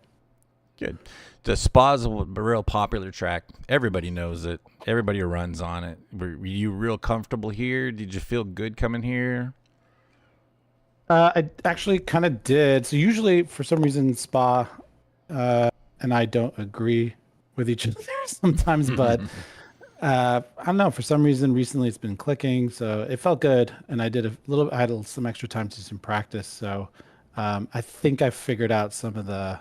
Good. The Spa's a real popular track. Everybody knows it. Everybody runs on it. Were you real comfortable here? Did you feel good coming here? I actually kind of did. So usually, for some reason, Spa and I don't agree with each other sometimes, but I don't know. For some reason, recently it's been clicking, so it felt good. And I did I had some extra time to do some practice, so I think I figured out some of the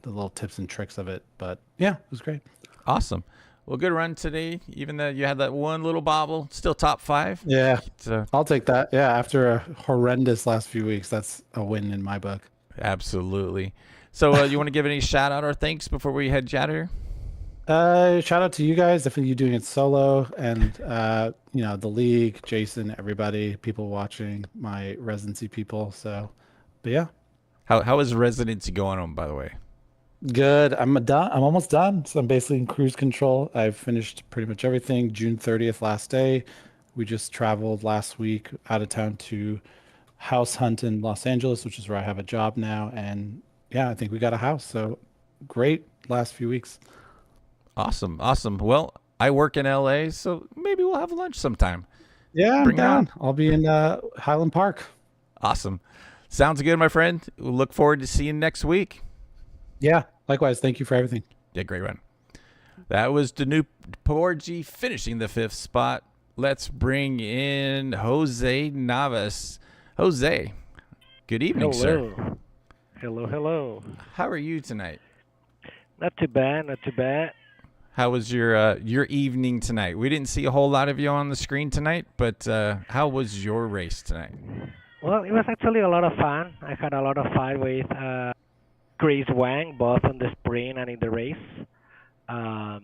the little tips and tricks of it. But yeah, it was great. Awesome. Well, good run today. Even though you had that one little bobble, still top 5. Yeah, I'll take that. Yeah, after a horrendous last few weeks, that's a win in my book. Absolutely. So you want to give any shout out or thanks before we head out here? Shout out to you guys. Definitely you doing it solo, and the league, Jason, everybody, people watching, my residency people. So, but yeah. How is residency going on, by the way? Good. I'm almost done. So I'm basically in cruise control. I've finished pretty much everything. June 30th, last day. We just traveled last week out of town to house hunt in Los Angeles, which is where I have a job now. And yeah, I think we got a house. So great last few weeks. Awesome. Well, I work in LA, so maybe we'll have lunch sometime. Yeah, I'm down. I'll be in Highland Park. Awesome. Sounds good, my friend. We'll look forward to seeing you next week. Yeah, likewise. Thank you for everything. Yeah, great run. That was Danush Paborji finishing the 5th spot. Let's bring in Jose Navas. Jose, good evening, sir. Hello. How are you tonight? Not too bad. How was your evening tonight? We didn't see a whole lot of you on the screen tonight, but how was your race tonight? Well, it was actually a lot of fun. I had a lot of fun with Chris Wang, both on the sprint and in the race. It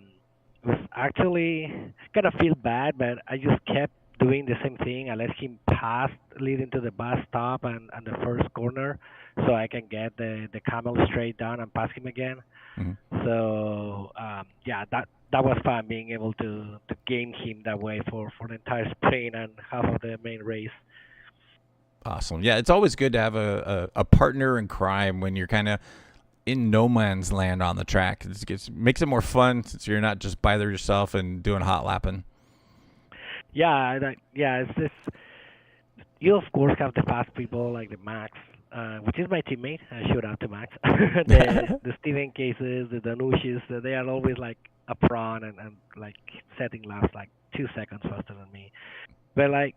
was actually kind of feel bad, but I just kept doing the same thing. I let him pass leading to the bus stop and the first corner, so I can get the camel straight down and pass him again. Mm-hmm. So that was fun, being able to game him that way for the entire sprint and half of the main race. Awesome. Yeah, it's always good to have a partner in crime when you're kind of in no man's land on the track. It makes it more fun since you're not just by there yourself and doing hot lapping. Yeah, it's this. You of course have the fast people like the Max, which is my teammate. Shout out to Max. the Stephen Cases, the Danushes, they are always like up front and like setting laps like 2 seconds faster than me. But like,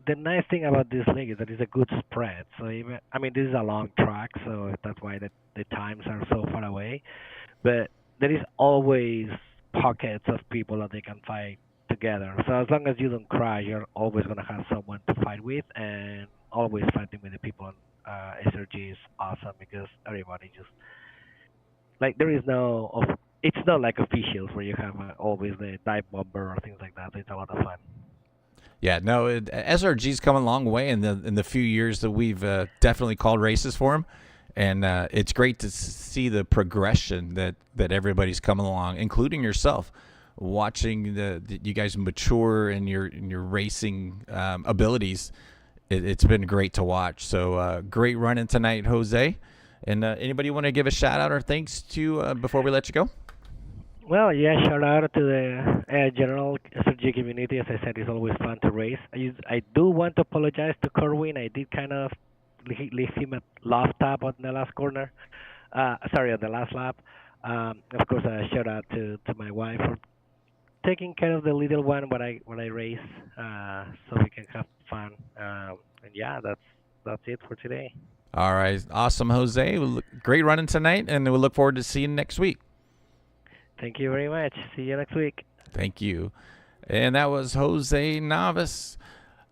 the nice thing about this league is that it's a good spread. So this is a long track, so that's why the times are so far away. But there is always pockets of people that they can fight together. So as long as you don't crash, you're always going to have someone to fight with, and always fighting with the people on SRG is awesome because everybody just like it's not like officials where you have always the dive bomber or things like that. It's a lot of fun. Yeah, no, SRG's come a long way in the few years that we've definitely called races for him, and it's great to see the progression that everybody's coming along, including yourself, watching you guys mature in your racing abilities. it's been great to watch. So great running tonight, Jose. And anybody want to give a shout out or thanks to before we let you go? Well, yeah, shout out to the general SRG community. As I said, it's always fun to race. I do want to apologize to Corwin. I did kind of leave him a love tap on the last corner. Sorry, on the last lap. Of course, a shout out to my wife for taking care of the little one when I race, so we can have fun. And yeah, that's it for today. All right. Awesome, Jose. Great running tonight, and we look forward to seeing you next week. Thank you very much. See you next week. Thank you. And that was Jose Navas.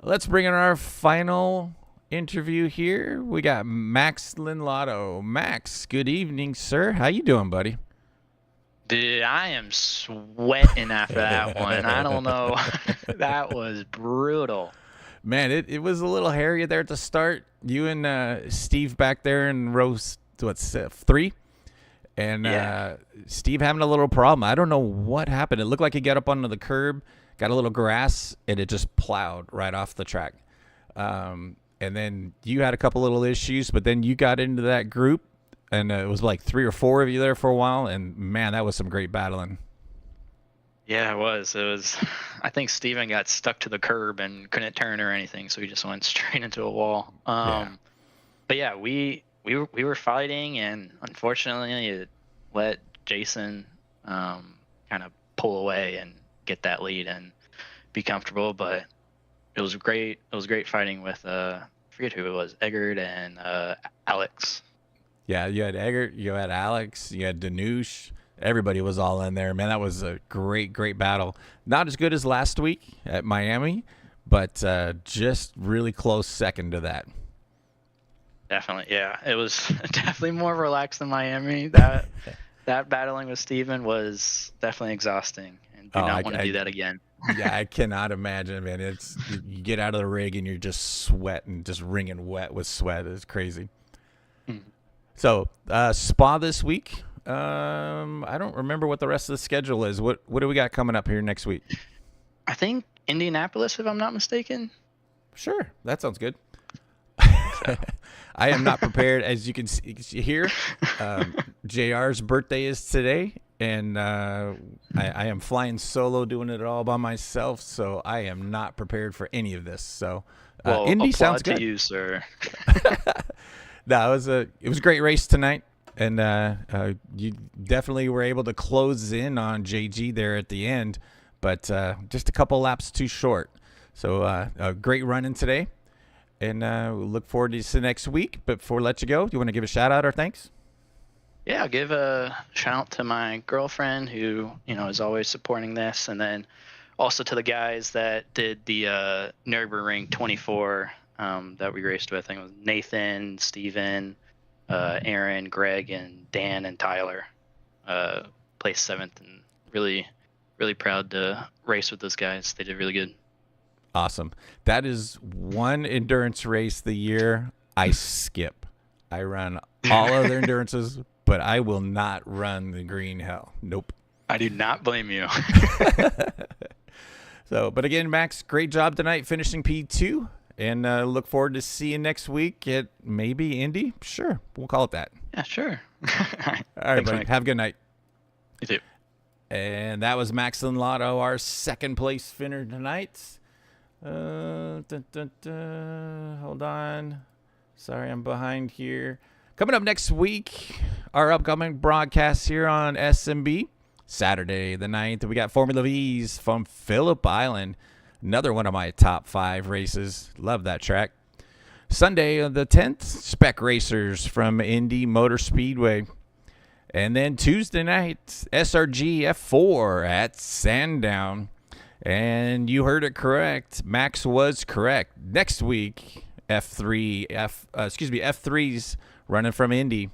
Let's bring in our final interview here. We got Max Linlotto. Max, good evening, sir. How you doing, buddy? Dude, I am sweating after that one. I don't know. That was brutal. Man, it was a little hairy there at the start. You and Steve back there in row 3, and Yeah. Steve having a little problem. I don't know what happened. It looked like he got up onto the curb, got a little grass, and it just plowed right off the track. And then you had a couple little issues, but then you got into that group, and it was like 3 or 4 of you there for a while, and man, that was some great battling. Yeah, it was. I think Steven got stuck to the curb and couldn't turn or anything, so he just went straight into a wall. But yeah, we were fighting, and unfortunately, it let Jason kind of pull away and get that lead and be comfortable. But it was great. It was great fighting with I forget who it was, Eggert and Alex. Yeah, you had Eggert, you had Alex, you had Danush. Everybody was all in there. Man, that was a great, great battle. Not as good as last week at Miami, but just really close second to that. Definitely, yeah. It was definitely more relaxed than Miami. That battling with Steven was definitely exhausting, and do not want to do that again. Yeah, I cannot imagine, man. You get out of the rig and you're just sweating, just wringing wet with sweat. It's crazy. So, Spa this week. I don't remember what the rest of the schedule is. What do we got coming up here next week? I think Indianapolis, if I'm not mistaken. Sure, that sounds good. I am not prepared, as you can see here. JR's birthday is today, and I am flying solo, doing it all by myself, so I am not prepared for any of this. So, Well, Indy sounds good to you, sir. No, it was a great race tonight, and you definitely were able to close in on JG there at the end, but just a couple laps too short. So a great running today, and we'll look forward to see next week. But before we let you go, do you want to give a shout out or thanks? Yeah, I'll give a shout out to my girlfriend who, is always supporting this, and then also to the guys that did the Nürburgring 24 that we raced with. I think it was Nathan, Steven, Aaron, Greg, and Dan and Tyler placed 7th, and really, really proud to race with those guys. They did really good. Awesome. That is one endurance race the year I skip. I run all other endurances, but I will not run the Green Hell. Nope. I do not blame you. So, but again, Max, great job tonight finishing P2, and look forward to seeing you next week at maybe Indy. Sure, we'll call it that. Yeah, sure. All right, Thanks, buddy. Mike. Have a good night. You too. And that was Max Linlotto, our second place finisher tonight. Hold on. Sorry, I'm behind here. Coming up next week, our upcoming broadcast here on SMB. Saturday the 9th, we got Formula V's from Phillip Island. Another one of my top 5 races. Love that track. Sunday the 10th, Spec Racers from Indy Motor Speedway. And then Tuesday night, SRG F3 at Sandown. And you heard it correct. Max was correct. Next week, F3's running from Indy.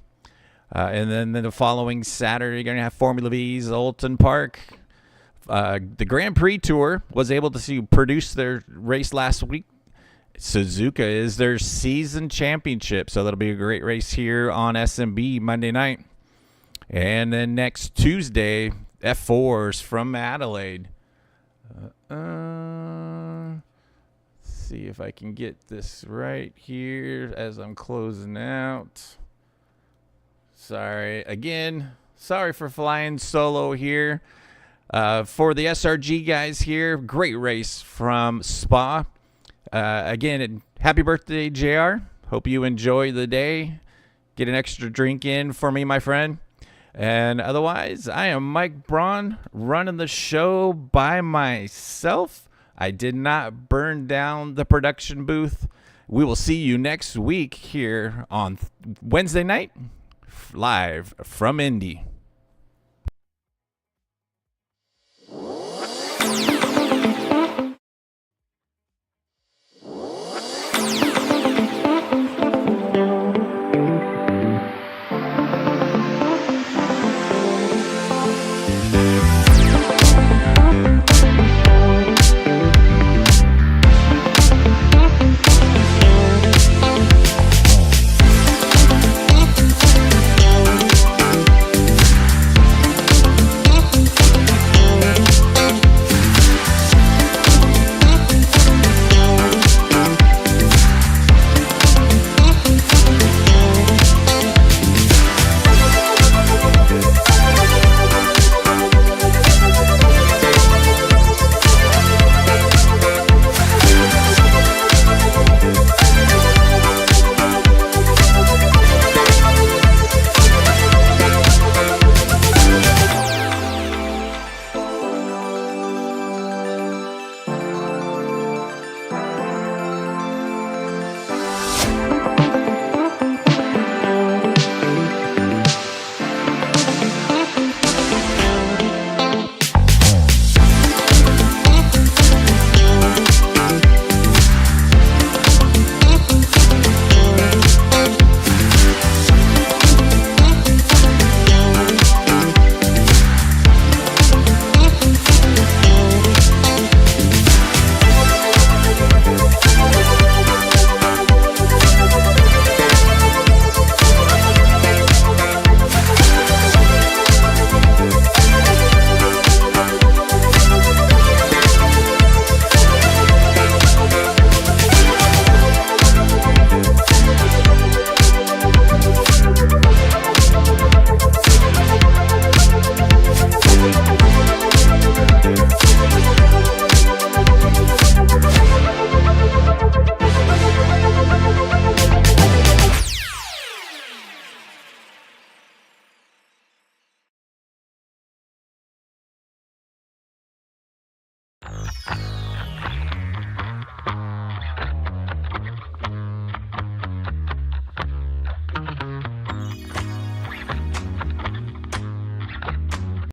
And then the following Saturday, you're going to have Formula V's Alton Park. The Grand Prix Tour was able to produce their race last week. Suzuka is their season championship, so that'll be a great race here on SMB Monday night. And then next Tuesday, F4s from Adelaide. see if I can get this right here as I'm closing out. Sorry for flying solo here. For the SRG guys here, great race from Spa. Again, happy birthday, JR. Hope you enjoy the day. Get an extra drink in for me, my friend. And otherwise, I am Mike Braun, running the show by myself. I did not burn down the production booth. We will see you next week here on Wednesday night, live from Indy.